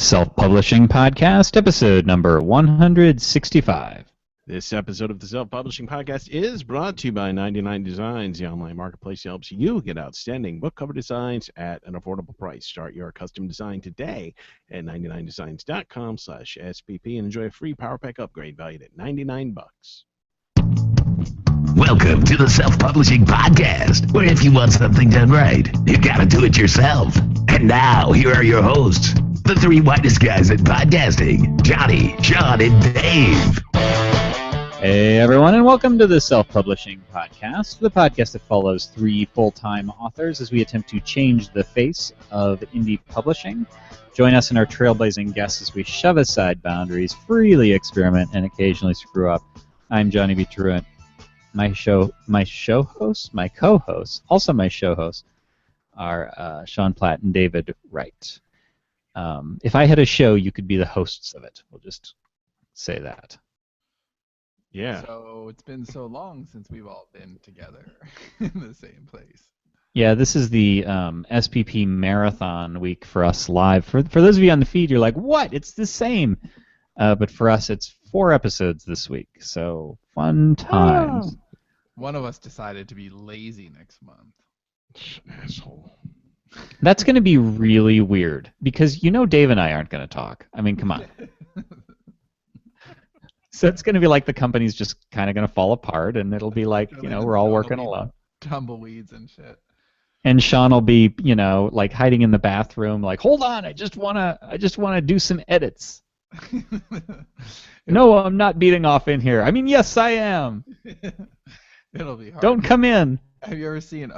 Self-Publishing Podcast, episode number 165. This episode of the Self-Publishing Podcast is brought to you by 99 Designs, the online marketplace that helps you get outstanding book cover designs at an affordable price. Start your custom design today at 99designs.com/SPP and enjoy a free Power Pack upgrade valued at $99. Welcome to the Self-Publishing Podcast, where if you want something done right, you gotta do it yourself. And now, here are your hosts, the three whitest guys in podcasting, Johnny, Sean, and Dave. Hey everyone, and welcome to the Self-Publishing Podcast, the podcast that follows three full-time authors as we attempt to change the face of indie publishing. Join us and our trailblazing guests as we shove aside boundaries, freely experiment, and occasionally screw up. I'm Johnny B. Truant. My co-hosts are Sean Platt and David Wright. If I had a show, you could be the hosts of it. We'll just say that. Yeah. So it's been so long since we've all been together in the same place. Yeah, this is the SPP Marathon week for us live. For those of you on the feed, you're like, what? It's the same. But for us, it's 4 episodes this week. So fun times. One of us decided to be lazy next month. Asshole. That's going to be really weird because Dave and I aren't going to talk. I mean, come on. So it's going to be like the company's just kind of going to fall apart, and it'll be like, we're all working alone. Tumbleweeds and shit. And Sean will be, like hiding in the bathroom, like, hold on, I just wanna do some edits. No, I'm not beating off in here. I mean, yes, I am. It'll be hard. Don't come in. Have you ever seen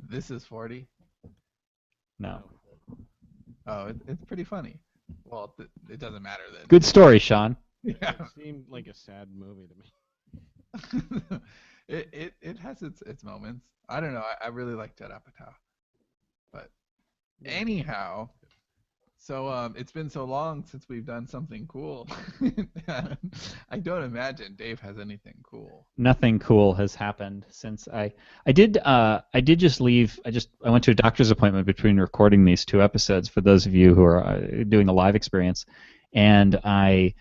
This Is 40? No. Oh, it's pretty funny. Well, it doesn't matter then. Good story, Sean. Yeah. It seemed like a sad movie to me. It has its moments. I don't know. I really like Judd Apatow. But anyhow, so it's been so long since we've done something cool. I don't imagine Dave has anything cool. Nothing cool has happened since I did just leave. I went to a doctor's appointment between recording these 2 episodes for those of you who are doing the live experience, and it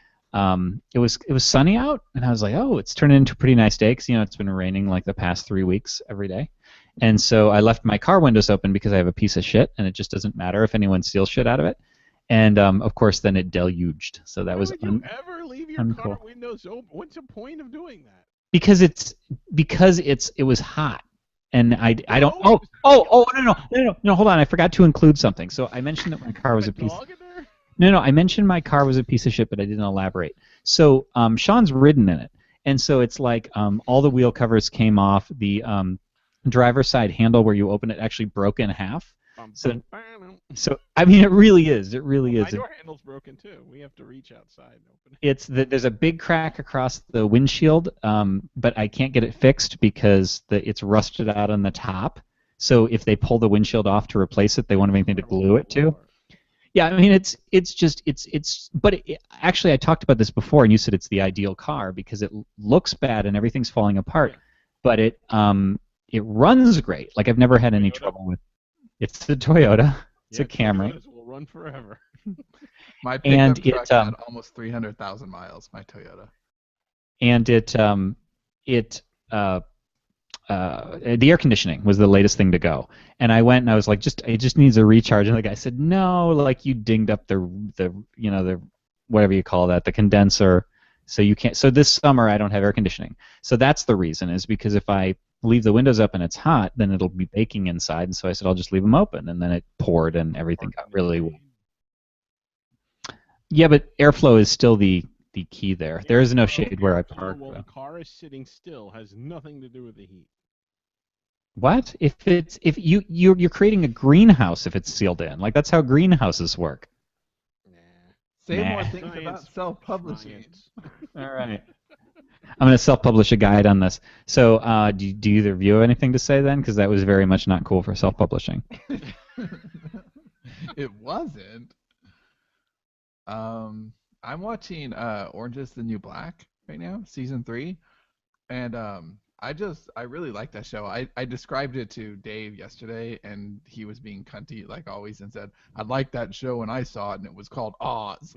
was sunny out, and I was like, oh, it's turned into a pretty nice day because it's been raining like the past 3 weeks every day, and so I left my car windows open because I have a piece of shit, and it just doesn't matter if anyone steals shit out of it, and of course then it deluged, so that was Why would you ever leave your car windows open? What's the point of doing that? Because it was hot. And I don't. No, hold on. I forgot to include something. So I mentioned that my car was a piece. No, I mentioned my car was a piece of shit, but I didn't elaborate. So Sean's ridden in it, and so it's like all the wheel covers came off. The driver's side handle where you open it actually broke in half. So I mean, it really is. It really is. My door handle's broken too. We have to reach outside and open it. There's a big crack across the windshield, but I can't get it fixed because it's rusted out on the top. So if they pull the windshield off to replace it, they won't have anything to glue it to. Yeah, I mean actually I talked about this before, and you said it's the ideal car because it looks bad and everything's falling apart, but it runs great. Like I've never had any trouble with. It's the Toyota. It's a Camry. Toyotas will run forever. My pickup truck had almost 300,000 miles. My Toyota. And the air conditioning was the latest thing to go, and I went and I was like, it just needs a recharge, and the guy said, no, like you dinged up the whatever you call that, the condenser, so you can't. So this summer I don't have air conditioning. So that's the reason, is because if I leave the windows up and it's hot, then it'll be baking inside, and so I said I'll just leave them open, and then it poured and everything got really warm. Yeah, but airflow is still the key there. There is no shade where I park. Well, the car is sitting still has nothing to do with the heat. What? If you're creating a greenhouse if it's sealed in. Like that's how greenhouses work. Say more things about self-publishing. All right. I'm going to self-publish a guide on this. So do either of you have anything to say then? Because that was very much not cool for self-publishing. It wasn't. I'm watching Orange is the New Black right now, season 3, and I really like that show. I described it to Dave yesterday, and he was being cunty like always, and said, "I liked that show when I saw it, and it was called Oz."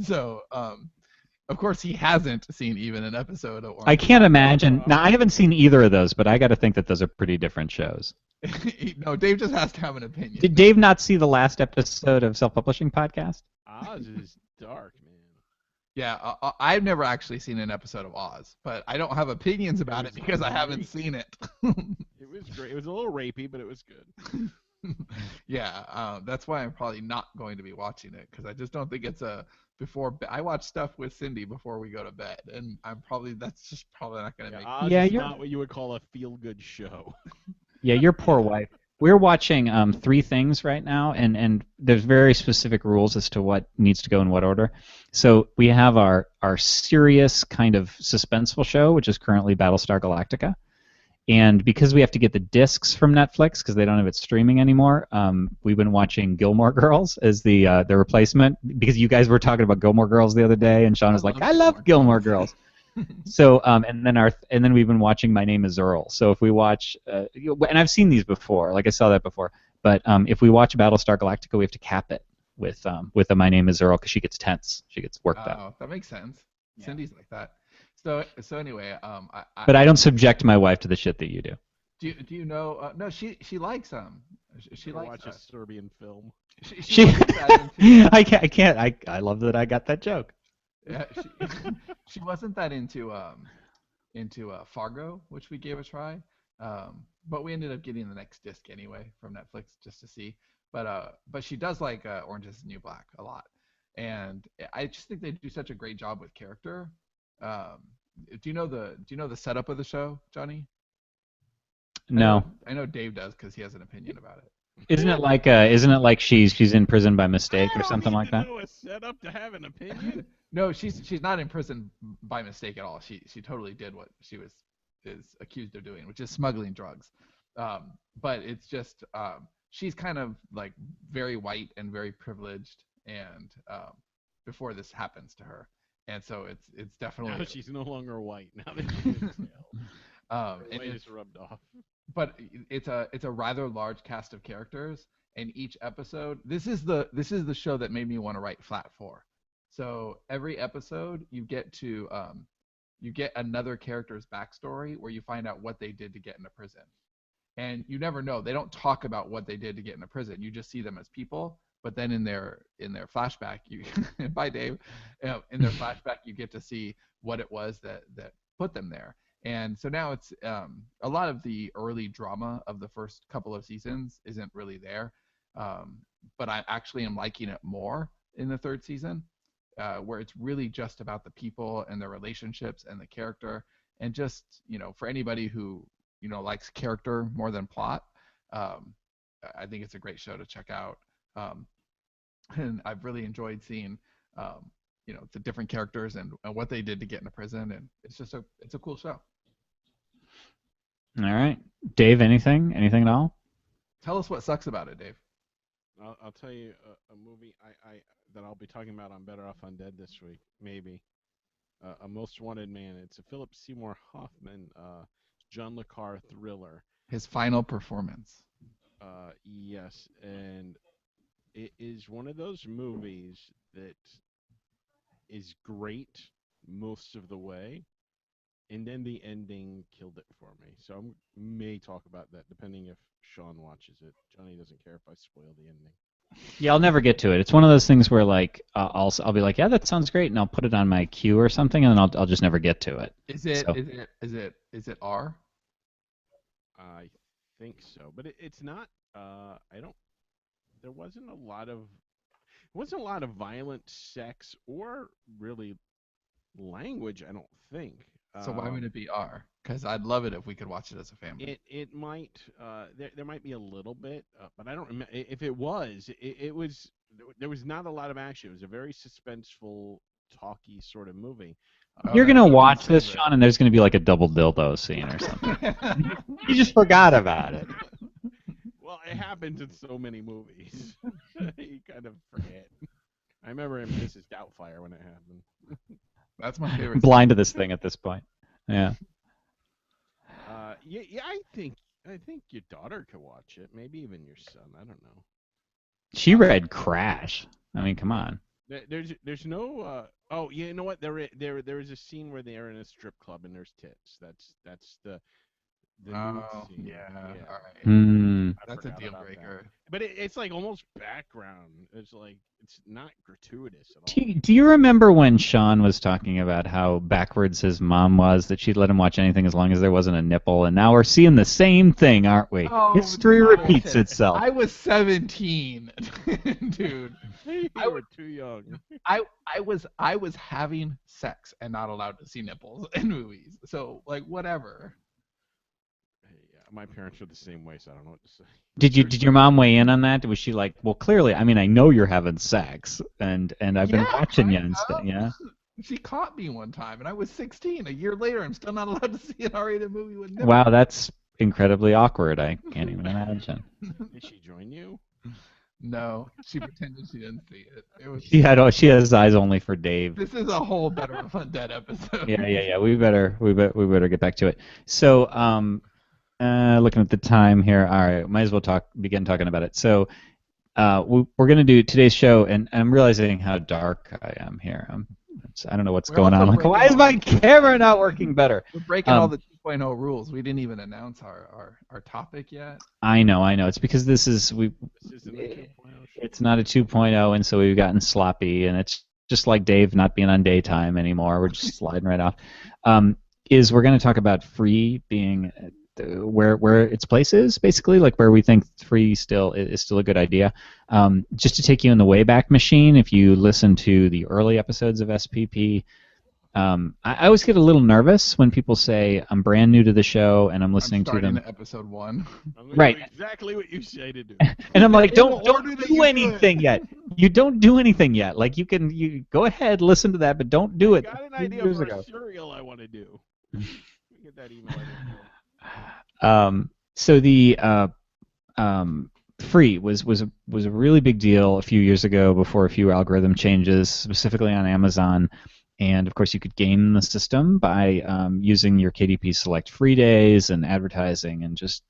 So, of course, he hasn't seen even an episode of I Orange. can't imagine. Now, I haven't seen either of those, but I got to think that those are pretty different shows. No, Dave just has to have an opinion. Did Dave not see the last episode of Self Publishing Podcast? Oz is dark, man. Yeah, I've never actually seen an episode of Oz, but I don't have opinions about it because I haven't seen it. It was great. It was a little rapey, but it was good. Yeah, that's why I'm probably not going to be watching it because I just don't think it's a I watch stuff with Cindy before we go to bed, and that's just probably not going to make. Oz Yeah, is you're- not what you would call a feel-good show. Yeah, your poor wife. We're watching 3 Things right now, and there's very specific rules as to what needs to go in what order. So we have our serious kind of suspenseful show, which is currently Battlestar Galactica. And because we have to get the discs from Netflix because they don't have it streaming anymore, we've been watching Gilmore Girls as the replacement because you guys were talking about Gilmore Girls the other day, and Sean was like, "I love Gilmore Girls." So and then we've been watching My Name Is Earl. So if we watch, and I've seen these before, like I saw that before, but if we watch Battlestar Galactica, we have to cap it with a My Name Is Earl because she gets tense, she gets worked up. Oh, that makes sense. Yeah. Cindy's like that. So anyway, But I don't subject my wife to the shit that you do. do you know? No, she likes she Ever likes watch a Serbian film. She, likes that into, I can't. I love that I got that joke. yeah, she wasn't that into Fargo, which we gave a try. But we ended up getting the next disc anyway from Netflix just to see. But she does like Orange Is the New Black a lot, and I just think they do such a great job with character. Do you know the setup of the show, Johnny? No, I know Dave does because he has an opinion about it. isn't it like she's in prison by mistake or something like that? I don't need to know a setup to have an opinion. No, she's not in prison by mistake at all. She totally did what she is accused of doing, which is smuggling drugs. But it's just she's kind of like very white and very privileged, and before this happens to her, and so it's definitely. Now she's no longer white. Now that she's in jail. Her and white it's, is rubbed off. but it's a rather large cast of characters, and each episode. This is the show that made me want to write Flat 4. So every episode you get another character's backstory where you find out what they did to get into prison. And you never know. They don't talk about what they did to get into prison. You just see them as people. But then in their flashback, you bye Dave. In their flashback, you get to see what it was that put them there. And so now it's a lot of the early drama of the first couple of seasons isn't really there. But I actually am liking it more in the third season. Where it's really just about the people and their relationships and the character, and just for anybody who likes character more than plot, I think it's a great show to check out. And I've really enjoyed seeing the different characters and what they did to get into prison, and it's a cool show. All right, Dave. Anything at all? Tell us what sucks about it, Dave. I'll tell you a movie that I'll be talking about on Better Off Undead this week, maybe. A Most Wanted Man. It's a Philip Seymour Hoffman, John le Carre thriller. His final performance. Yes, and it is one of those movies that is great most of the way, and then the ending killed it for me. So I may talk about that depending if Sean watches it. Johnny doesn't care if I spoil the ending. Yeah, I'll never get to it. It's one of those things where like I'll be like, yeah, that sounds great, and I'll put it on my queue or something, and then I'll just never get to it. Is it So- is it R? I think so, but it's not. I don't. There wasn't a lot of violent sex or really language. I don't think. So why would it be R? Because I'd love it if we could watch it as a family. It might there might be a little bit, but I don't remember if it was. It was there was not a lot of action. It was a very suspenseful, talky sort of movie. You're gonna that's watch my this, favorite. Sean, and there's gonna be like a double dildo scene or something. You just forgot about it. Well, it happens in so many movies. You kind of forget. I remember in Mrs. Doubtfire when it happened. That's my favorite. Blind to this thing at this point. Yeah. Yeah. I think your daughter could watch it. Maybe even your son. I don't know. She read Crash. I mean, come on. There's no. Oh, yeah. You know what? There is a scene where they are in a strip club and there's tits. That's the nude Oh, scene. yeah. All right. Hmm. I That's a forgot deal about that. breaker. But it's like almost background. It's like it's not gratuitous at all. Do you remember when Sean was talking about how backwards his mom was, that she'd let him watch anything as long as there wasn't a nipple, and now we're seeing the same thing, aren't we? Oh, History bullshit. repeats itself. I was 17, dude. You I were too young. I was having sex and not allowed to see nipples in movies. So like whatever. Yeah, my parents were the same way, so I don't know what to say. Did your mom weigh in on that? Was she like, well, clearly, I mean, I know you're having sex, and I've been watching you instead, yeah? She caught me one time, and I was 16. A year later, I'm still not allowed to see an R-rated movie with nipples. Wow, that's incredibly awkward. I can't even imagine. Did she join you? No, she pretended she didn't see it. It was. She has eyes only for Dave. This is a whole Better Off Undead episode. Yeah. We better get back to it. So, looking at the time here, all right, might as well begin talking about it. So, we're gonna do today's show, and I'm realizing how dark I am here. I don't know what's going on. Like, why is my camera not working better? We're breaking all the 2.0 rules. We didn't even announce our topic yet. I know. It's because this isn't a 2.0 It's not a 2.0, and so we've gotten sloppy, and it's just like Dave not being on daytime anymore. We're just sliding right off. We're going to talk about free being where its place is, basically, like where we think free is still a good idea. Just to take you in the Wayback Machine, if you listen to the early episodes of SPP, I always get a little nervous when people say I'm brand new to the show and I'm listening to them. At episode 1. Right. Exactly what you say to do. And I'm like, don't do anything yet. You don't do anything yet. Like you go ahead, listen to that, but don't do it. I got an idea for a cereal I want to do. Get that email. So the free was a really big deal a few years ago before a few algorithm changes, specifically on Amazon. And of course, you could game the system by using your KDP Select free days and advertising and just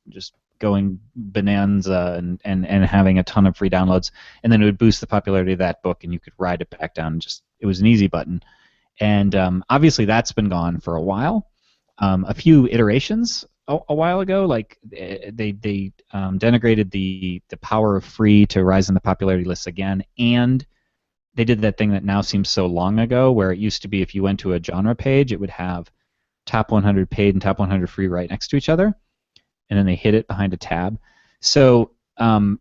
going bonanza and having a ton of free downloads. And then it would boost the popularity of that book, and you could ride it back down. It was an easy button. And obviously, that's been gone for a while. A few iterations a while ago, like they denigrated the power of free to rise in the popularity lists again, and they did that thing that now seems so long ago, where it used to be if you went to a genre page, it would have top 100 paid and top 100 free right next to each other, and then they hid it behind a tab. So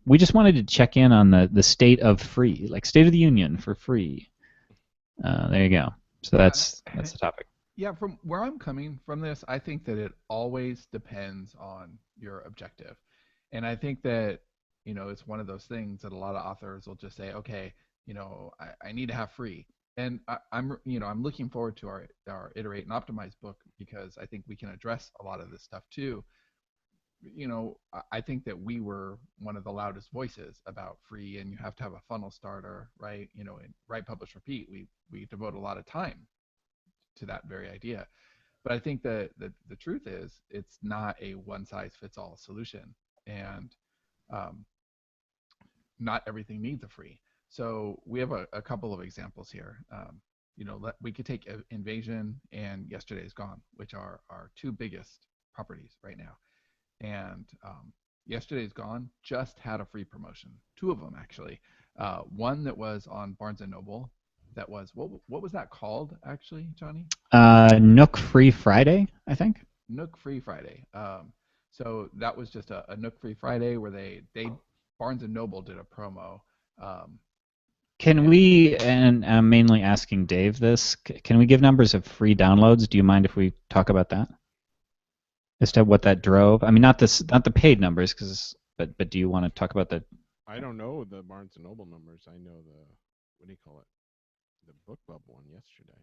we just wanted to check in on the state of free, like State of the Union for free. There you go. So that's the topic. Yeah, from where I'm coming from this, I think that it always depends on your objective. And I think that, it's one of those things that a lot of authors will just say, okay, I need to have free. And I'm looking forward to our Iterate and Optimize book, because I think we can address a lot of this stuff too. I think that we were one of the loudest voices about free, and you have to have a funnel starter, right? In Write, Publish, Repeat, we devote a lot of time to that very idea. But I think that the truth is it's not a one-size-fits-all solution, and not everything needs a free. So we have a couple of examples here. We could take Invasion and Yesterday's Gone, which are our two biggest properties right now. And Yesterday's Gone just had a free promotion. Two of them, actually. One that was on Barnes & Noble. That was, what was that called, actually, Johnny? Nook Free Friday, I think. Nook Free Friday. So that was just a Nook Free Friday where Barnes & Noble did a promo. Can we, and I'm mainly asking Dave this, can we give numbers of free downloads? Do you mind if we talk about that? As to what that drove? I mean, not the paid numbers, but do you want to talk about the? I don't know the Barnes & Noble numbers. I know what do you call it? The BookBub one yesterday.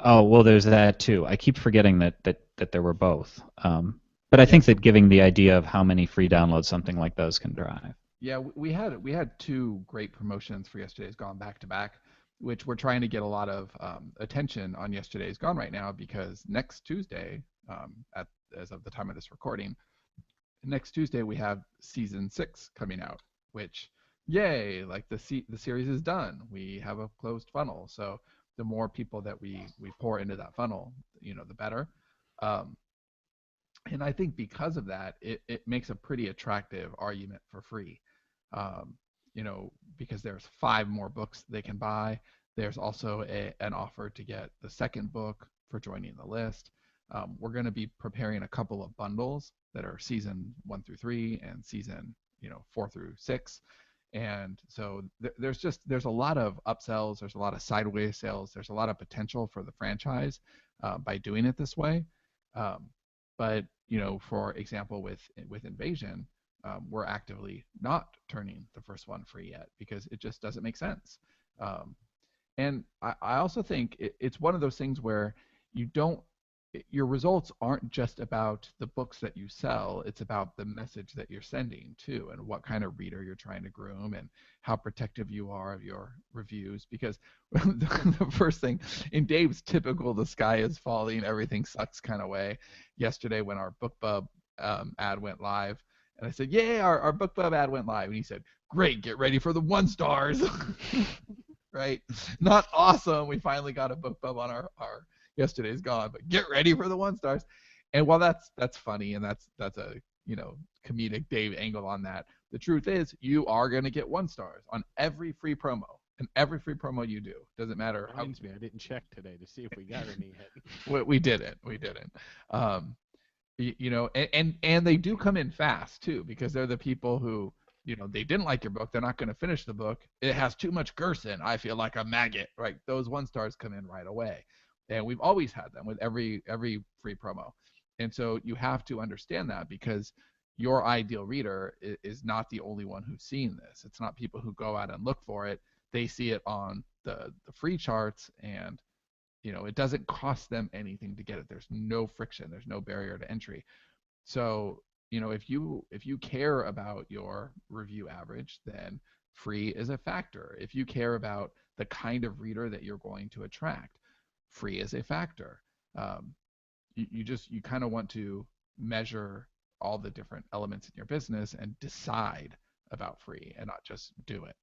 Oh, well, there's that too. I keep forgetting that there were both. But I think that giving the idea of how many free downloads something like those can drive. Yeah, we had two great promotions for Yesterday's Gone back to back. which we're trying to get a lot of attention on Yesterday's Gone right now, because next Tuesday, as of the time of this recording, next Tuesday we have season 6 coming out, which, yay, like the series is done. We have a closed funnel, so the more people that we pour into that funnel, the better. And I think because of that, it makes a pretty attractive argument for free. Because there's 5 more books they can buy. There's also an offer to get the second book for joining the list. We're going to be preparing a couple of bundles that are season 1 through 3 and season 4 through 6. And so there's a lot of upsells, there's a lot of sideways sales, there's a lot of potential for the franchise by doing it this way. But for example, with Invasion, we're actively not turning the first one free yet because it just doesn't make sense. And I also think it's one of those things where your results aren't just about the books that you sell, it's about the message that you're sending too, and what kind of reader you're trying to groom, and how protective you are of your reviews. Because the first thing, in Dave's typical "the sky is falling, everything sucks" kind of way, yesterday when our BookBub ad went live, and I said, "Yeah, our BookBub ad went live," and he said, "Great, get ready for the 1 stars." Right? Not awesome. We finally got a BookBub on our Yesterday's Gone, but get ready for the 1 stars. And while that's funny, and that's a comedic Dave angle on that, the truth is you are going to get 1 stars on every free promo, and every free promo you do. Doesn't matter how. Reminds me, I didn't check today to see if we got any yet. We didn't. And they do come in fast too, because they're the people who they didn't like your book. They're not going to finish the book. It has too much Gerson. I feel like a maggot. Right? Those 1 stars come in right away. And we've always had them with every free promo. And so you have to understand that, because your ideal reader is not the only one who's seen this. It's not people who go out and look for it. They see it on the free charts, and it doesn't cost them anything to get it. There's no friction. There's no barrier to entry. So if you care about your review average, then free is a factor. If you care about the kind of reader that you're going to attract, free is a factor. You kind of want to measure all the different elements in your business and decide about free, and not just do it.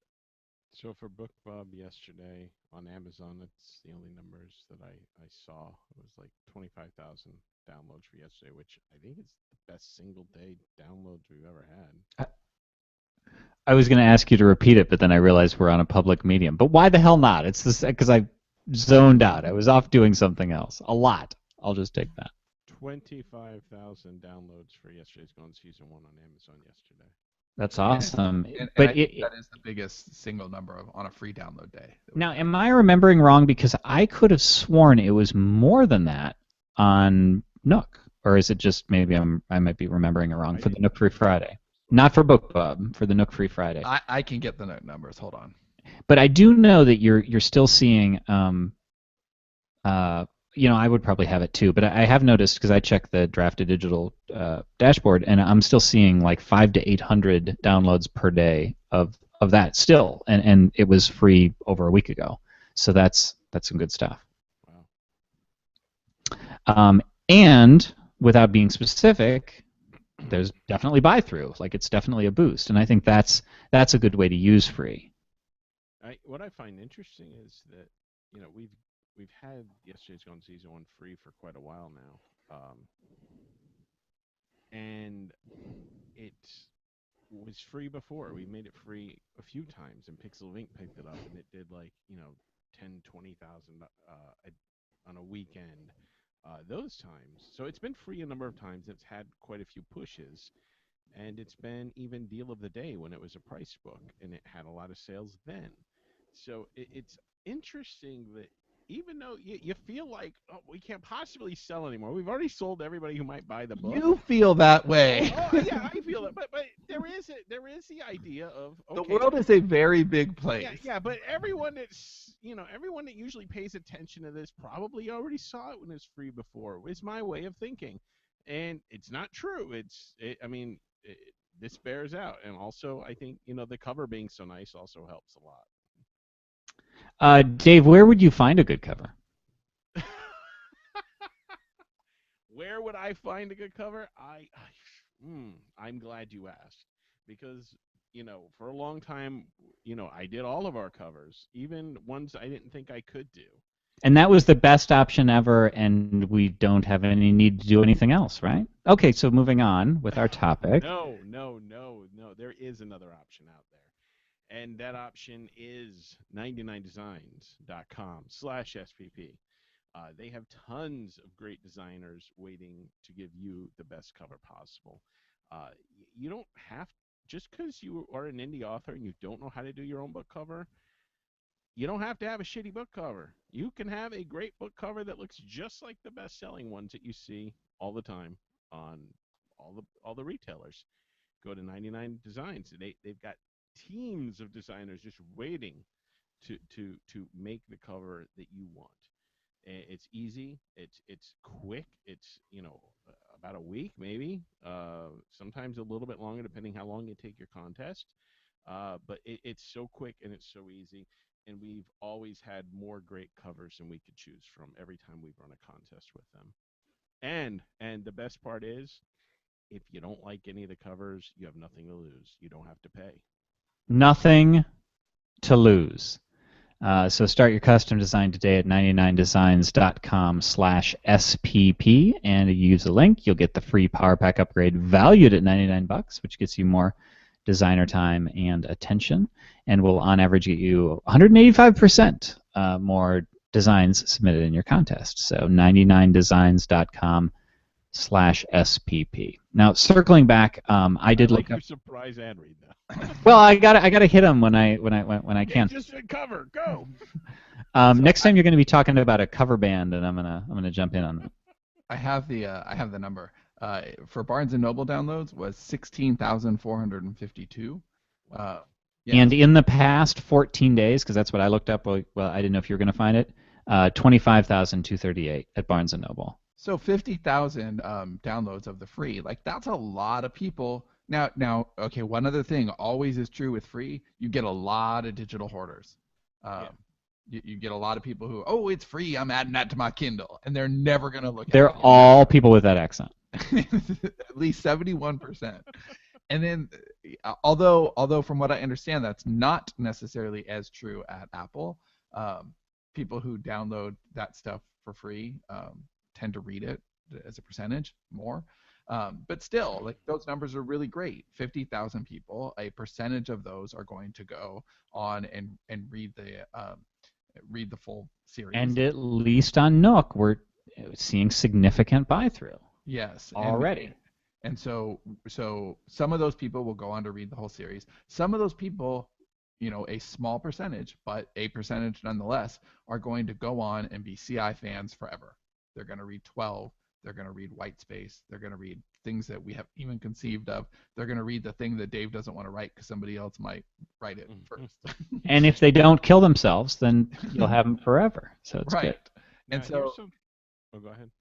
So for BookBub yesterday on Amazon, that's the only numbers that I saw. It was like 25,000 downloads for yesterday, which I think is the best single day downloads we've ever had. I was going to ask you to repeat it, but then I realized we're on a public medium. But why the hell not? It's this because I zoned out. I was off doing something else. A lot. I'll just take that. 25,000 downloads for Yesterday's Gone season 1 on Amazon yesterday. That's awesome. And but I think that is the biggest single number on a free download day. Now, am I remembering wrong? Because I could have sworn it was more than that on Nook, or is it just maybe I might be remembering it wrong for the Nook Free Friday? Not for BookBub, for the Nook Free Friday. I can get the Nook numbers. Hold on. But I do know that you're still seeing. I would probably have it too, but I have noticed, because I check the Drafted Digital dashboard, and I'm still seeing like 500 to 800 downloads per day of that still, and it was free over a week ago, so that's some good stuff. Wow. And without being specific, there's definitely buy through, like it's definitely a boost, and I think that's a good way to use free. What I find interesting is that we've had Yesterday's Gone season 1 free for quite a while now, and it was free before. We made it free a few times, and Pixel Ink picked it up, and it did 10,000, 20,000 on a weekend. Those times. So it's been free a number of times. It's had quite a few pushes, and it's been even deal of the day when it was a price book, and it had a lot of sales then. So it's interesting that even though you feel like we can't possibly sell anymore, we've already sold everybody who might buy the book. You feel that way. Yeah, I feel it. But there is the idea of, okay, the world is a very big place. Yeah, but everyone that usually pays attention to this probably already saw it when it was free before. Is my way of thinking, and it's not true. This bears out, and also I think the cover being so nice also helps a lot. Dave, where would you find a good cover? Where would I find a good cover? I'm glad you asked because for a long time, I did all of our covers, even ones I didn't think I could do. And that was the best option ever, and we don't have any need to do anything else, right? Okay, so moving on with our topic. No, no, no, no. There is another option out there. And that option is 99designs.com/SPP. They have tons of great designers waiting to give you the best cover possible. You don't have, just because you are an indie author and you don't know how to do your own book cover, you don't have to have a shitty book cover. You can have a great book cover that looks just like the best-selling ones that you see all the time on all the retailers. Go to 99 Designs. They've got teams of designers just waiting to make the cover that you want. It's easy. It's quick. It's about a week maybe. Sometimes a little bit longer depending how long you take your contest. But it's so quick and it's so easy. And we've always had more great covers than we could choose from every time we've run a contest with them. And the best part is, if you don't like any of the covers, you have nothing to lose. You don't have to pay. Nothing to lose. So start your custom design today at 99designs.com/SPP, and you use the link, you'll get the free Power Pack upgrade valued at $99, which gets you more designer time and attention, and will on average get you 185% more designs submitted in your contest. So 99designs.com/SPP. Now, circling back, I did like look up. your surprise ad read now. Well, I gotta hit them when I can. Just a cover, go. Next time you're going to be talking about a cover band, and I'm gonna jump in on that. I have the number. For Barnes and Noble downloads was 16,452. Yeah. And in the past 14 days, because that's what I looked up. Well, I didn't know if you were going to find it. 25,238 at Barnes and Noble. So 50,000 downloads of the free. Like, that's a lot of people. Now, okay, one other thing always is true with free. You get a lot of digital hoarders. You get a lot of people who, oh, it's free, I'm adding that to my Kindle, and they're never going to look at it. They're all people with that accent. At least 71%. And then, although from what I understand, that's not necessarily as true at Apple. People who download that stuff for free tend to read it as a percentage more. But still, like, those numbers are really great. 50,000 people, a percentage of those are going to go on and read the full series. And at least on Nook, we're seeing significant buy-through. Yes, already. And so some of those people will go on to read the whole series. Some of those people, a small percentage, but a percentage nonetheless, are going to go on and be CI fans forever. They're going to read 12. They're going to read White Space. They're going to read things that we have even conceived of. They're going to read the thing that Dave doesn't want to write because somebody else might write it first. And if they don't kill themselves, then you'll have them forever. So it's right. good. And so, go ahead.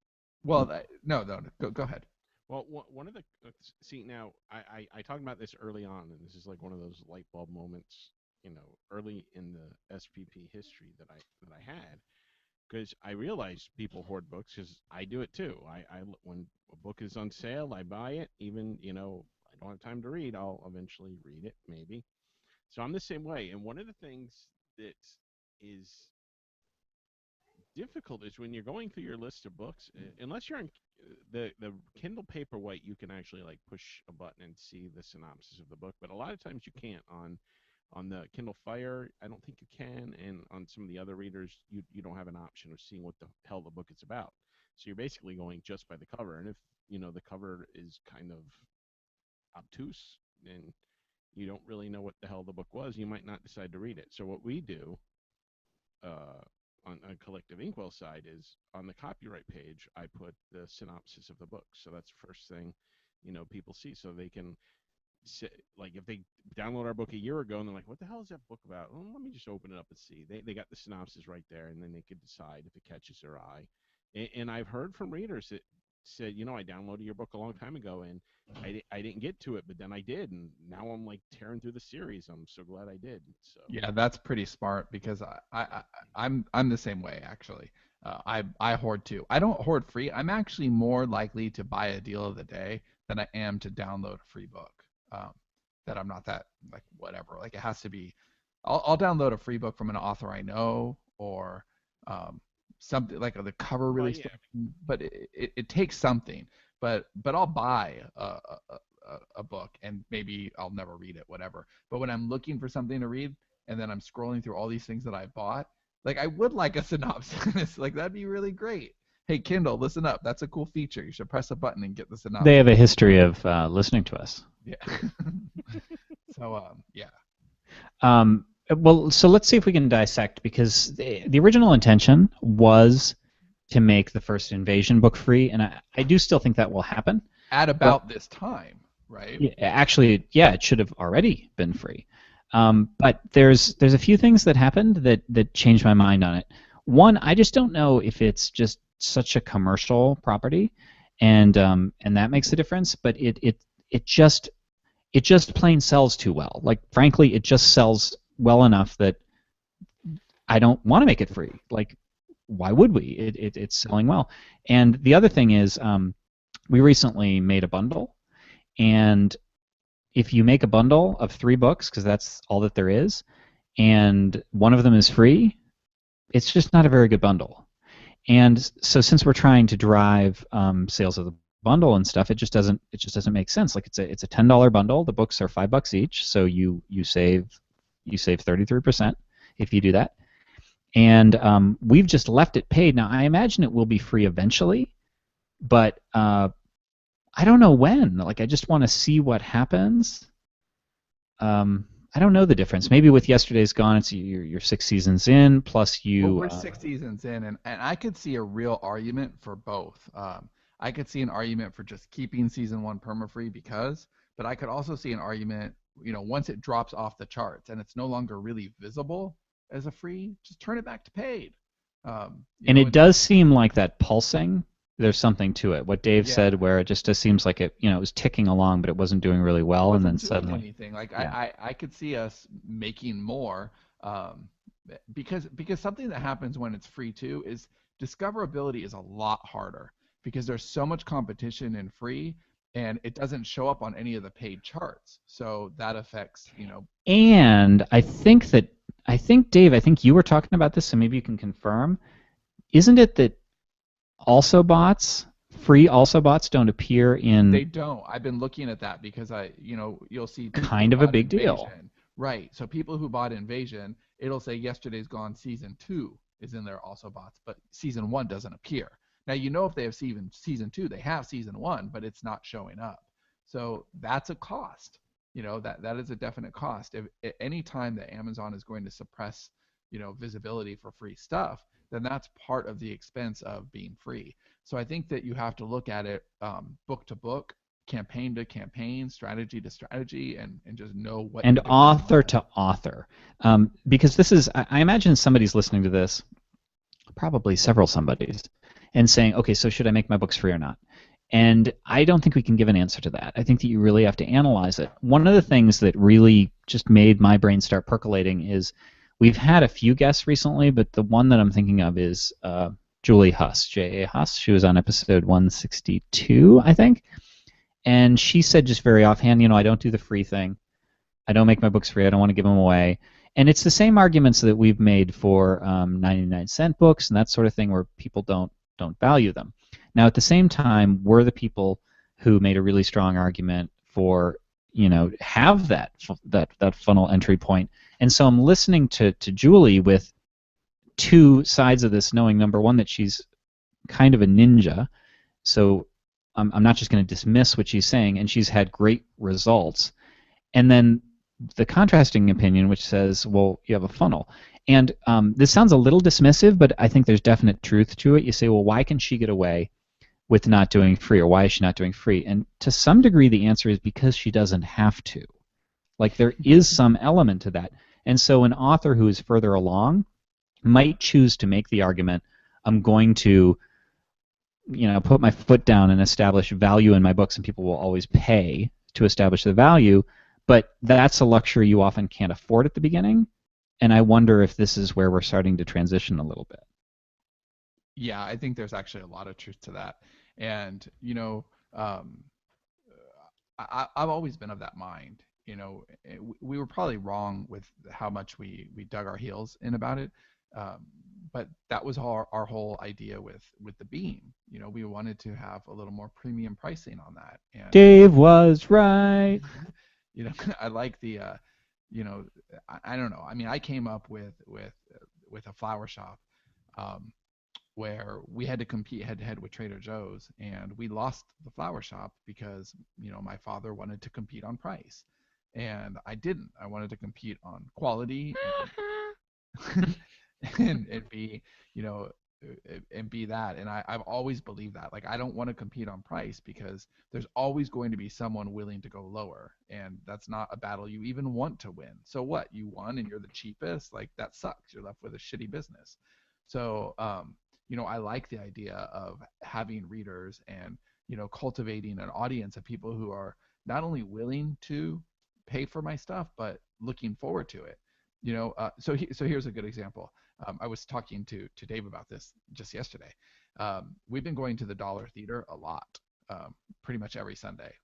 Well, no, go ahead. Well, one of the now I talked about this early on, and this is like one of those light bulb moments, early in the SPP history that I had. Because I realize people hoard books, because I do it too. I when a book is on sale, I buy it. Even I don't have time to read, I'll eventually read it, maybe. So I'm the same way. And one of the things that is difficult is when you're going through your list of books, unless you're on the Kindle Paperwhite, you can actually like push a button and see the synopsis of the book. But a lot of times you can't on the Kindle Fire. I don't think you can, and on some of the other readers, you don't have an option of seeing what the hell the book is about. So you're basically going just by the cover, and if the cover is kind of obtuse and you don't really know what the hell the book was, you might not decide to read it. So what we do on Collective Inkwell side is on the copyright page, I put the synopsis of the book. So that's the first thing people see, so they can. Like, if they download our book a year ago and they're like, what the hell is that book about? Well, let me just open it up and see. They got the synopsis right there, and then they could decide if it catches their eye. And I've heard from readers that said, I downloaded your book a long time ago, and I didn't get to it, but then I did, and now I'm like tearing through the series. I'm so glad I did. So Yeah, that's pretty smart because I'm the same way actually. I hoard too. I don't hoard free. I'm actually more likely to buy a deal of the day than I am to download a free book. That I'm not that like whatever. Like it has to be. I'll download a free book from an author I know or something like the cover really yeah. striking, but it takes something. But I'll buy a book and maybe I'll never read it, whatever. But when I'm looking for something to read and then I'm scrolling through all these things that I bought, like I would like a synopsis. Like that'd be really great. Hey Kindle, listen up. That's a cool feature. You should press a button and get the synopsis. They have a history of listening to us. Yeah. So yeah. Well, so let's see if we can dissect, because the original intention was to make the first Invasion book free, and I do still think that will happen. At about this time, right? Actually, yeah, it should have already been free. But there's a few things that happened that changed my mind on it. One, I just don't know if it's just such a commercial property, and that makes a difference. But it just plain sells too well. Like frankly, it just sells well enough that I don't want to make it free. Like, why would we? It's selling well. And the other thing is, we recently made a bundle, and if you make a bundle of 3 books, because that's all that there is, and one of them is free, it's just not a very good bundle. And so since we're trying to drive sales of the bundle and stuff, it just doesn't make sense. Like it's a $10 bundle. The books are $5 each, so you save 33% if you do that. And we've just left it paid. Now I imagine it will be free eventually, but I don't know when. Like I just want to see what happens. I don't know the difference. Maybe with Yesterday's Gone, it's you're 6 seasons in, plus you. Well, we're 6 seasons in, and I could see a real argument for both. I could see an argument for just keeping season 1 perma-free but I could also see an argument, once it drops off the charts and it's no longer really visible as a free, just turn it back to paid. And it does seem like that pulsing. There's something to it. What Dave said, where it just seems like it was ticking along, but it wasn't doing really well, and then suddenly anything. Like I could see us making more, because something that happens when it's free too is discoverability is a lot harder because there's so much competition in free, and it doesn't show up on any of the paid charts. So that affects And I think Dave, I think you were talking about this, so maybe you can confirm. Isn't it that free also bots don't appear in? They don't. I've been looking at that because you'll see kind of a big deal. Right. So people who bought Invasion, it'll say Yesterday's Gone season 2 is in there also bots, but season 1 doesn't appear. Now if they have season 2, they have season 1, but it's not showing up. So that's a cost. That is a definite cost. If at any time that Amazon is going to suppress, visibility for free stuff, then that's part of the expense of being free. So I think that you have to look at it book to book, campaign to campaign, strategy to strategy, and just know what. And author to author, because this is, I imagine somebody's listening to this, probably several somebodies, and saying, okay, so should I make my books free or not? And I don't think we can give an answer to that. I think that you really have to analyze it. One of the things that really just made my brain start percolating is we've had a few guests recently, but the one that I'm thinking of is Julie Huss, J.A. Huss. She was on episode 162, I think. And she said just very offhand, I don't do the free thing. I don't make my books free. I don't want to give them away. And it's the same arguments that we've made for 99-cent books and that sort of thing, where people don't value them. Now, at the same time, we're the people who made a really strong argument for, have that funnel entry point. And so I'm listening to Julie with 2 sides of this, knowing, number one, that she's kind of a ninja. So I'm not just going to dismiss what she's saying, and she's had great results. And then the contrasting opinion, which says, well, you have a funnel. And this sounds a little dismissive, but I think there's definite truth to it. You say, well, why can she get away with not doing free, or why is she not doing free? And to some degree, the answer is because she doesn't have to. Like, there is some element to that. And so an author who is further along might choose to make the argument, I'm going to put my foot down and establish value in my books, and people will always pay to establish the value. But that's a luxury you often can't afford at the beginning, and I wonder if this is where we're starting to transition a little bit. Yeah, I think there's actually a lot of truth to that. And, I've always been of that mind. We were probably wrong with how much we dug our heels in about it. But that was our whole idea with the Beam. We wanted to have a little more premium pricing on that. And Dave was right. I like the, I don't know. I mean, I came up with a flower shop. Where we had to compete head to head with Trader Joe's, and we lost the flower shop because my father wanted to compete on price, and I didn't. I wanted to compete on quality and be and be that. And I've always believed that. Like, I don't want to compete on price because there's always going to be someone willing to go lower, and that's not a battle you even want to win. So what? You won and you're the cheapest? Like, that sucks. You're left with a shitty business. So I like the idea of having readers and cultivating an audience of people who are not only willing to pay for my stuff but looking forward to it. So here's a good example. I was talking to Dave about this just yesterday. We've been going to the Dollar Theater a lot, pretty much every Sunday.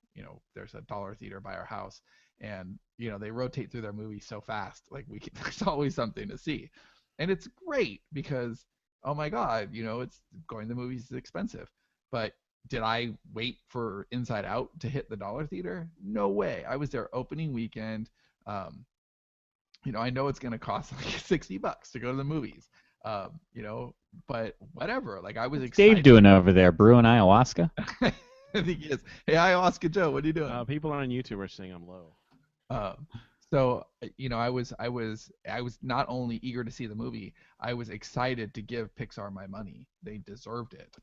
There's a Dollar Theater by our house, and they rotate through their movies so fast. Like, there's always something to see, and it's great because, oh my God, it's going to the movies is expensive. But did I wait for Inside Out to hit the Dollar Theater? No way. I was there opening weekend. I know it's going to cost like $60 to go to the movies. But whatever. Like, I was What's excited. Dave doing over there, brewing ayahuasca? I think he is. Hey, Ayahuasca Joe, what are you doing? People on YouTube are saying I'm low. So I was not only eager to see the movie, I was excited to give Pixar my money. They deserved it.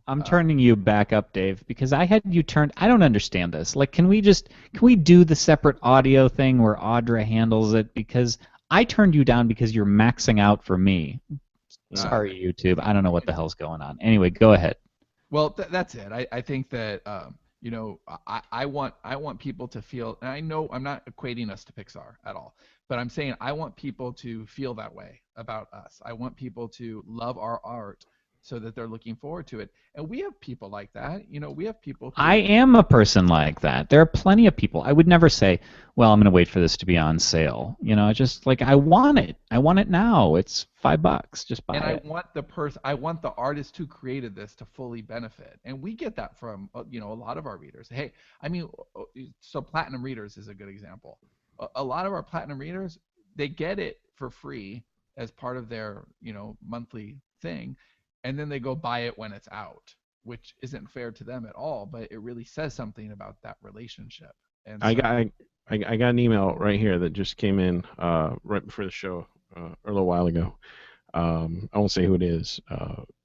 I'm turning you back up, Dave, because I had you turned. I don't understand this. Like, can we do the separate audio thing where Audra handles it? Because I turned you down because you're maxing out for me. Sorry, YouTube. I don't know what the hell's going on. Anyway, go ahead. Well, that's it. I think that I want people to feel, and I know I'm not equating us to Pixar at all, but I'm saying I want people to feel that way about us. I want people to love our art so that they're looking forward to it. And we have people like that. We have people. I am a person like that. There are plenty of people. I would never say, well, I'm going to wait for this to be on sale. Just like, I want it. I want it now. It's $5. Just buy it. And I want the artist who created this to fully benefit. And we get that from, a lot of our readers. Hey, I mean, so Platinum Readers is a good example. A lot of our Platinum Readers, they get it for free as part of their, monthly thing. And then they go buy it when it's out, which isn't fair to them at all, but it really says something about that relationship. And so, I got an email right here that just came in right before the show a little while ago. I won't say who it is,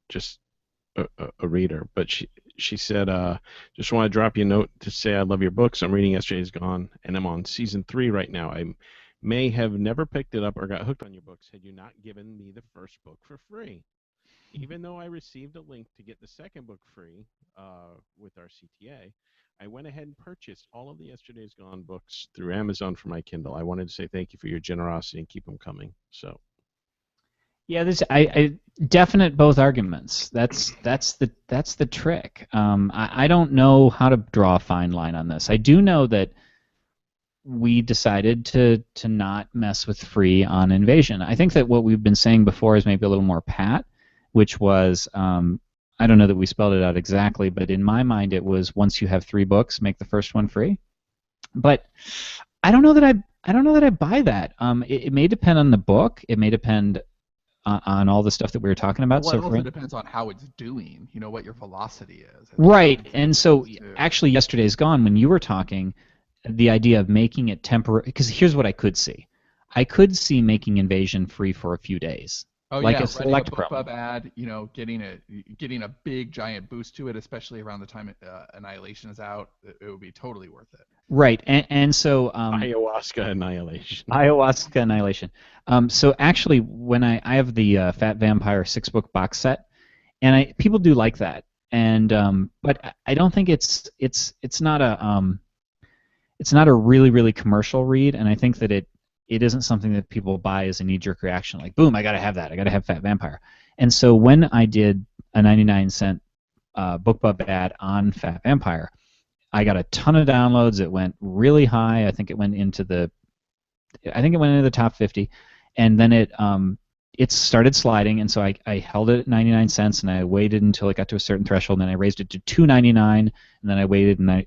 just a reader, but she said, just want to drop you a note to say I love your books. I'm reading Yesterday's Gone, and I'm on season 3 right now. I may have never picked it up or got hooked on your books had you not given me the first book for free. Even though I received a link to get the second book free with our CTA, I went ahead and purchased all of the Yesterday's Gone books through Amazon for my Kindle. I wanted to say thank you for your generosity and keep them coming. So, yeah, I definite both arguments. That's the trick. I don't know how to draw a fine line on this. I do know that we decided to not mess with free on Invasion. I think that what we've been saying before is maybe a little more pat, which was, I don't know that we spelled it out exactly, but in my mind it was, once you have 3 books, make the first one free. But I don't know that I buy that. It may depend on the book. It may depend on all the stuff that we were talking about. Well, So it also depends on how it's doing. What your velocity is. Right, and so actually, Yesterday's Gone, when you were talking, the idea of making it temporary, because here's what I could see. I could see making Invasion free for a few days. Oh like yeah, a select book promo. club ad, getting a big giant boost to it, especially around the time Annihilation is out. It would be totally worth it. Right, and so Ayahuasca Annihilation. Ayahuasca Annihilation. So actually, when I have the Fat Vampire 6-book box set, and people do like that. and but I don't think it's not a really really commercial read, and I think that it isn't something that people buy as a knee-jerk reaction, like boom, I gotta have that, I gotta have Fat Vampire. And so when I did a 99-cent BookBub ad on Fat Vampire, I got a ton of downloads. It went really high. I think it went into the top 50, and then it started sliding, and so I held it at 99 cents, and I waited until it got to a certain threshold, and then I raised it to $2.99, and then I waited and I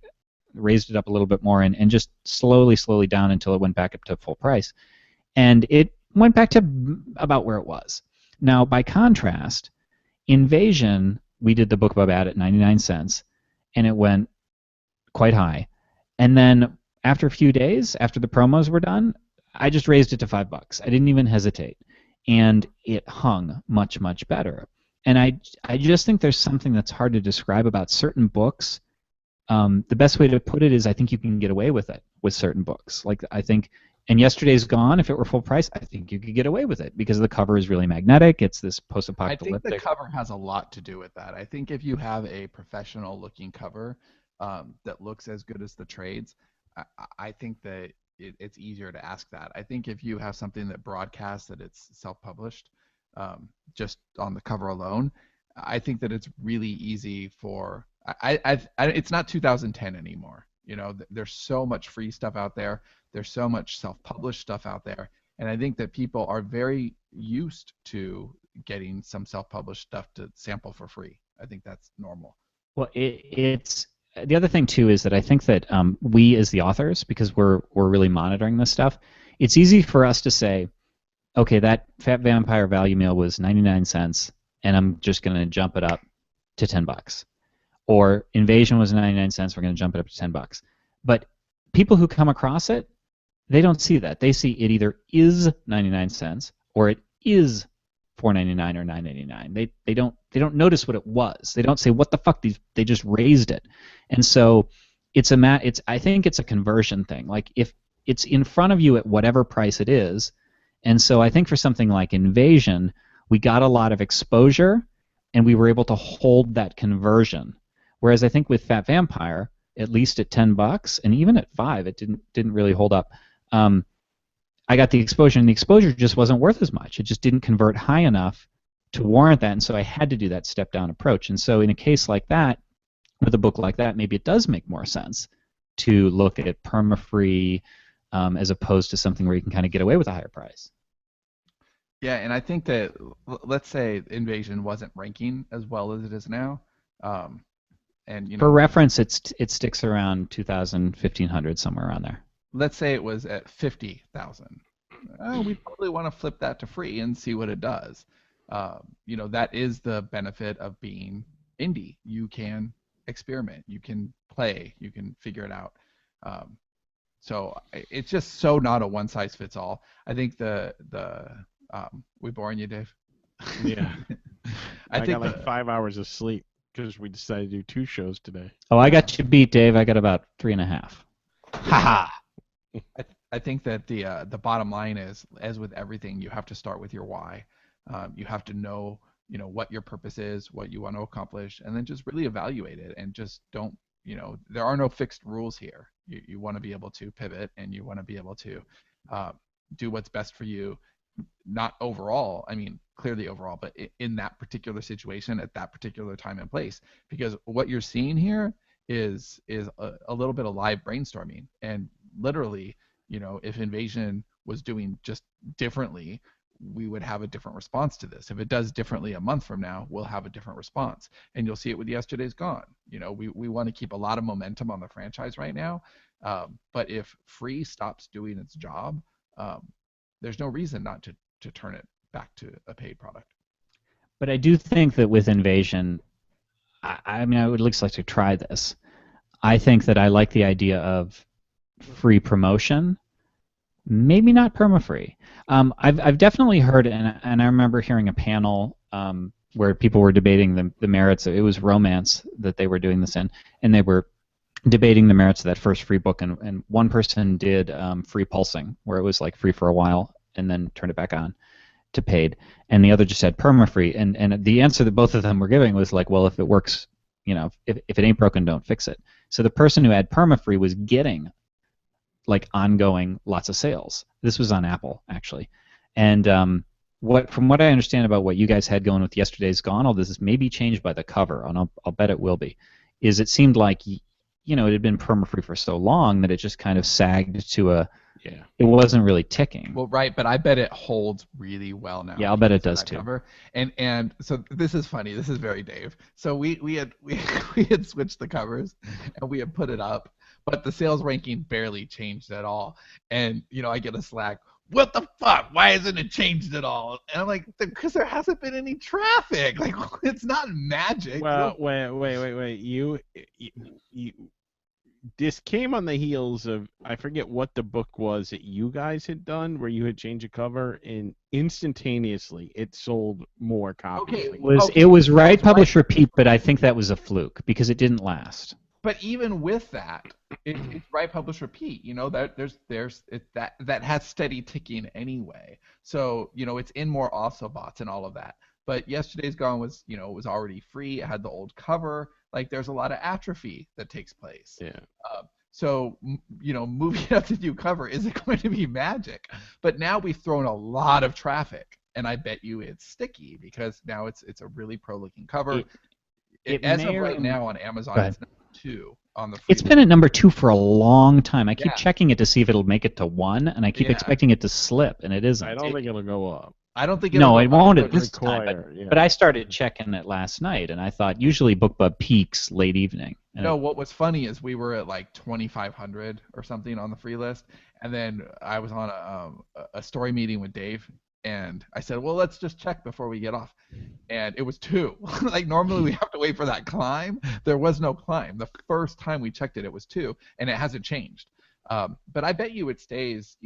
raised it up a little bit more, and just slowly down until it went back up to full price, and it went back to about where it was. Now, by contrast, Invasion, we did the BookBub ad at 99 cents, and it went quite high, and then after a few days, after the promos were done, I just raised it to $5. I didn't even hesitate, and it hung much better. And I just think there's something that's hard to describe about certain books. The best way to put it is I think you can get away with it with certain books. Like I think, and Yesterday's Gone, if it were full price, I think you could get away with it because the cover is really magnetic. It's this post-apocalyptic. I think the cover has a lot to do with that. I think if you have a professional-looking cover that looks as good as the trades, I think that it's easier to ask that. I think if you have something that broadcasts that it's self-published, just on the cover alone, I think that it's really easy for. It's not 2010 anymore. You know, there's so much free stuff out there. There's so much self-published stuff out there, and I think that people are very used to getting some self-published stuff to sample for free. I think that's normal. Well, it's the other thing too is that I think that we as the authors, because we're really monitoring this stuff, it's easy for us to say, okay, that Fat Vampire value meal was 99 cents, and I'm just going to jump it up to $10. Or Invasion was 99 cents, we're going to jump it up to $10. But people who come across it, they don't see that. They see it either is 99 cents or it is $4.99 or $9.99. They don't notice what it was. They don't say what the fuck, they just raised it. And so I think it's a conversion thing. Like if it's in front of you at whatever price it is, and so I think for something like Invasion, we got a lot of exposure and we were able to hold that conversion. Whereas I think with Fat Vampire, at least at $10 and even at $5, it didn't really hold up. I got the exposure, and the exposure just wasn't worth as much. It just didn't convert high enough to warrant that, and so I had to do that step-down approach. And so in a case like that, with a book like that, maybe it does make more sense to look at perma-free as opposed to something where you can kind of get away with a higher price. Yeah, and I think that, let's say Invasion wasn't ranking as well as it is now. And, you know, for reference, it sticks around 2,000, 1,500, somewhere around there. Let's say it was at 50,000. We probably want to flip that to free and see what it does. You know, that is the benefit of being indie. You can experiment, you can play, you can figure it out. So it's just so not a one-size-fits-all. I think we boring you, Dave? Yeah. I think got like 5 hours of sleep because we decided to do 2 shows today. Oh, I got you beat, Dave. I got about 3.5. Ha-ha! I think that the bottom line is, as with everything, you have to start with your why. You have to know, you know, what your purpose is, what you want to accomplish, and then just really evaluate it. And just don't, you know, there are no fixed rules here. You want to be able to pivot, and you want to be able to do what's best for you. Not overall, I mean, clearly overall, but in that particular situation at that particular time and place. Because what you're seeing here is a little bit of live brainstorming, and literally, you know, if Invasion was doing just differently, we would have a different response to this. If it does differently a month from now, we'll have a different response. And you'll see it with Yesterday's Gone. You know, we want to keep a lot of momentum on the franchise right now. But if free stops doing its job, there's no reason not to turn it back to a paid product. But I do think that with Invasion, I mean, I would at least like to try this. I think that I like the idea of free promotion, maybe not perma-free. I've definitely heard, and I remember hearing a panel where people were debating the merits. It was Romance that they were doing this in, and they were debating the merits of that first free book, and one person did free pulsing, where it was like free for a while and then turned it back on to paid, and the other just had perma-free, and the answer that both of them were giving was like, well, if it works if it ain't broken, don't fix it. So the person who had permafree was getting like ongoing lots of sales. This was on Apple actually, and from what I understand about what you guys had going with Yesterday's Gone, all this is maybe changed by the cover, and I'll bet it will be. Is it seemed like it had been permafree for so long that it just kind of sagged to a. Yeah. It wasn't really ticking. Well, right, but I bet it holds really well now. Yeah, I'll bet it does too. Cover. And so this is funny. This is very Dave. So we had we had switched the covers and we had put it up, but the sales ranking barely changed at all. And I get a Slack. What the fuck? Why hasn't it changed at all? And I'm like, because there hasn't been any traffic. Like, it's not magic. Well, wait. You this came on the heels of, I forget what the book was that you guys had done, where you had changed a cover, and instantaneously it sold more copies. Okay. It was Write, Publish, Repeat, but I think that was a fluke because it didn't last. But even with that, it's Write, Publish, Repeat. That has steady ticking anyway. So it's in more Autobots and all of that. But Yesterday's Gone was was already free. It had the old cover. Like, there's a lot of atrophy that takes place. Yeah. So moving up the new cover isn't going to be magic. But now we've thrown a lot of traffic, and I bet you it's sticky because now it's a really pro-looking cover. As of right now on Amazon, it's number 2 on the. It's been at number 2 for a long time. I keep checking it to see if it'll make it to 1, and I keep expecting it to slip, and it isn't. I don't think it'll go up. I don't think it won't at this time. But I started checking it last night, and I thought usually BookBub peaks late evening. What was funny is we were at like 2,500 or something on the free list, and then I was on a story meeting with Dave, and I said, well, let's just check before we get off, and it was 2. Like, normally we have to wait for that climb. There was no climb. The first time we checked it, it was 2, and it hasn't changed. But I bet you it stays,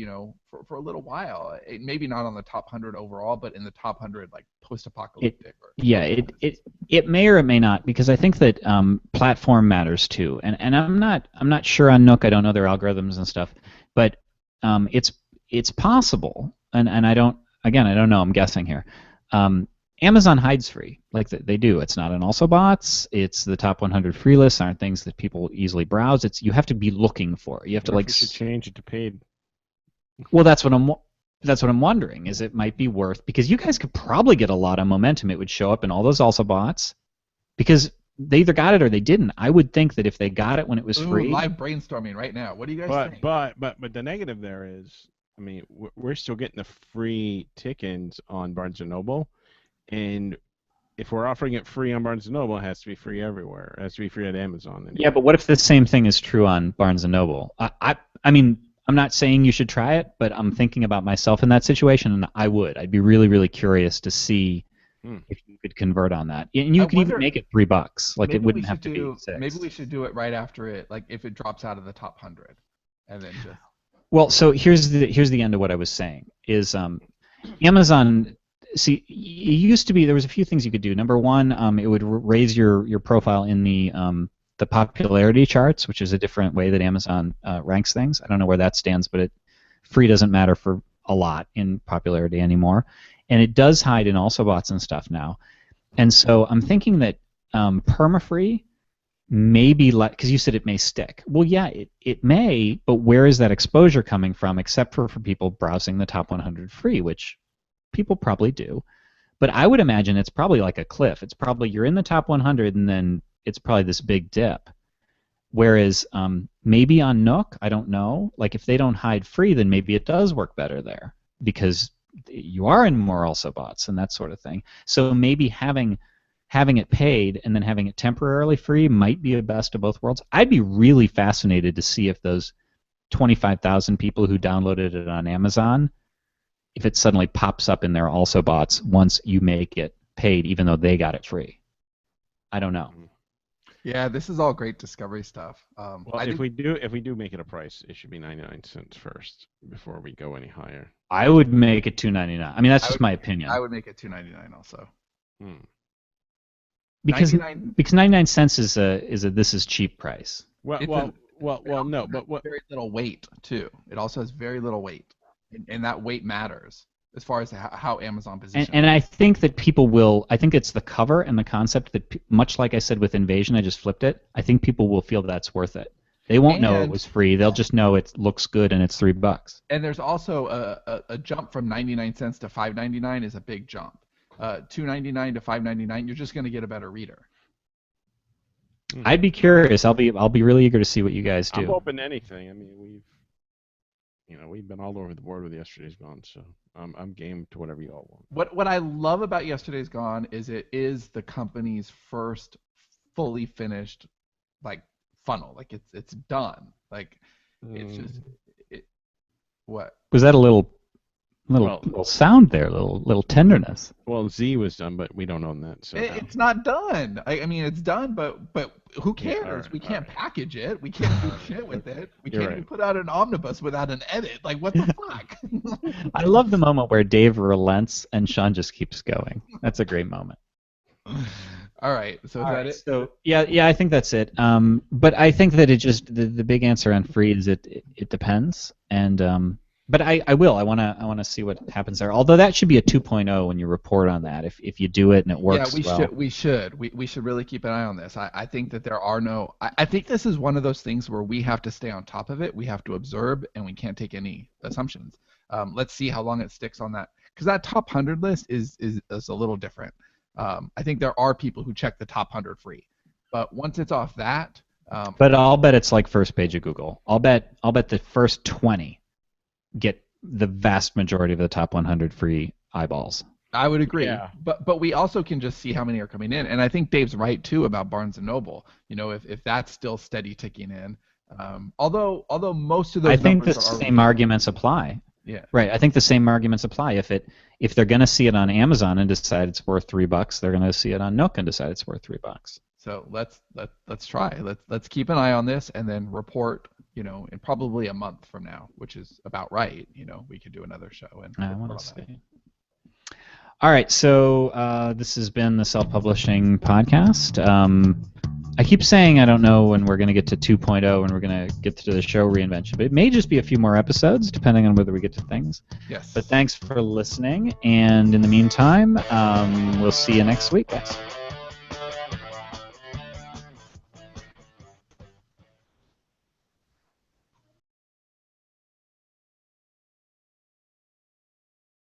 for a little while. Maybe not on the top 100 overall, but in the top 100, like post-apocalyptic. It may or it may not, because I think that platform matters too. And I'm not sure on Nook. I don't know their algorithms and stuff, but it's possible. And I don't know. I'm guessing here. Amazon hides free, like they do. It's not an AlsoBots. It's the top 100 free lists aren't things that people easily browse. You have to be looking for. You have to should change it to paid. Well, that's what I'm wondering. Is it might be worth, because you guys could probably get a lot of momentum. It would show up in all those AlsoBots, because they either got it or they didn't. I would think that if they got it when it was free. Live brainstorming right now. What do you guys think? But the negative there is, I mean, we're still getting the free tick-ins on Barnes & Noble. And if we're offering it free on Barnes & Noble, it has to be free everywhere. It has to be free at Amazon. Anyway. Yeah, but what if the same thing is true on Barnes & Noble? I mean, I'm not saying you should try it, but I'm thinking about myself in that situation, and I would. I'd be really, really curious to see if you could convert on that. And you could even make it $3. Like, it wouldn't have to be 6. Maybe we should do it right after it, like if it drops out of the top 100, and then just. Well, so here's the end of what I was saying. Is Amazon. See, it used to be there was a few things you could do. Number one, it would raise your profile in the popularity charts, which is a different way that Amazon ranks things. I don't know where that stands, but free doesn't matter for a lot in popularity anymore, and it does hide in AlsoBots and stuff now. And so I'm thinking that permafree may be like, because you said it may stick. Well, yeah, it may, but where is that exposure coming from? Except for people browsing the top 100 free, which people probably do, but I would imagine it's probably like a cliff. It's probably you're in the top 100 and then it's probably this big dip. Whereas maybe on Nook, I don't know. Like, if they don't hide free, then maybe it does work better there because you are in more AlsoBots and that sort of thing. So maybe having it paid and then having it temporarily free might be a best of both worlds. I'd be really fascinated to see if those 25,000 people who downloaded it on Amazon, if it suddenly pops up in their AlsoBots once you make it paid, even though they got it free. I don't know. Yeah, this is all great discovery stuff. Well, if we do make it a price, it should be 99 cents first before we go any higher. I would make it $2.99. I mean, that's just my opinion. I would make it $2.99 also. Because 99 cents is a this is cheap price. No, but what? Very little weight too. It also has very little weight, and that weight matters. as far as how Amazon positions. And I think that people will. I think it's the cover and the concept that, much like I said with Invasion, I just flipped it. I think people will feel that's worth it. They won't know it was free. They'll just know it looks good and it's $3. And there's also a jump from 99 cents to $5.99 is a big jump. $2.99 to $5.99, you're just going to get a better reader. I'd be curious. I'll be really eager to see what you guys do. I'm open to anything. I mean, we've been all over the board with Yesterday's Gone, so I'm game to whatever you all want. What I love about Yesterday's Gone is it is the company's first fully finished funnel. Like it's done. Like it's just what was that? A little sound there, little tenderness. Well, Z was done, but we don't own that, so it's not done. I mean, it's done, but who cares? Yeah, right, we can't package it. We can't do shit with it. We can't even put out an omnibus without an edit. Like, what the fuck? I love the moment where Dave relents and Sean just keeps going. That's a great moment. All right, so is that it? So yeah, I think that's it. But I think that it just the big answer on free is it depends, and but I want to see what happens there. Although that should be a 2.0 when you report on that if you do it and it works. Yeah, we should really keep an eye on this. I think that there are no. I think this is one of those things where we have to stay on top of it. We have to observe, and we can't take any assumptions. Let's see how long it sticks on that, because that top 100 list is a little different. I think there are people who check the top 100 free, but once it's off that. But I'll bet it's like first page of Google. I'll bet the first 20 get the vast majority of the top 100 free eyeballs. I would agree. Yeah. But we also can just see how many are coming in, and I think Dave's right too about Barnes and Noble. If that's still steady ticking in. Although most of those. I think the numbers are same arguments apply. Yeah. Right. I think the same arguments apply. If they're going to see it on Amazon and decide it's worth $3, they're going to see it on Nook and decide it's worth $3. So let's try. Let's keep an eye on this and then report. In probably a month from now, which is about right. We could do another show and. I want to see. All right. So this has been the Self-Publishing Podcast. I keep saying I don't know when we're going to get to 2.0 and we're going to get to the show reinvention, but it may just be a few more episodes depending on whether we get to things. Yes. But thanks for listening, and in the meantime, we'll see you next week, guys.